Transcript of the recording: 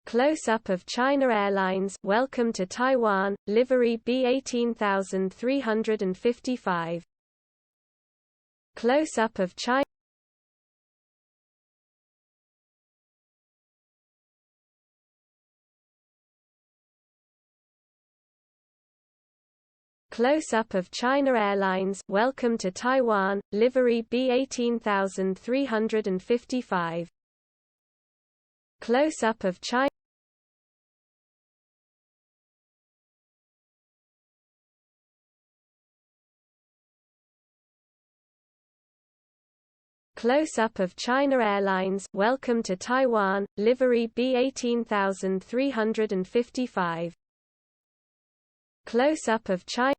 Close-up of China Airlines, welcome to Taiwan, livery B18355. Close-up of China. Close-up of China Airlines, welcome to Taiwan, livery B18355. Close-up of China. Close-up of China Airlines, welcome to Taiwan, livery B18355. Close-up of China.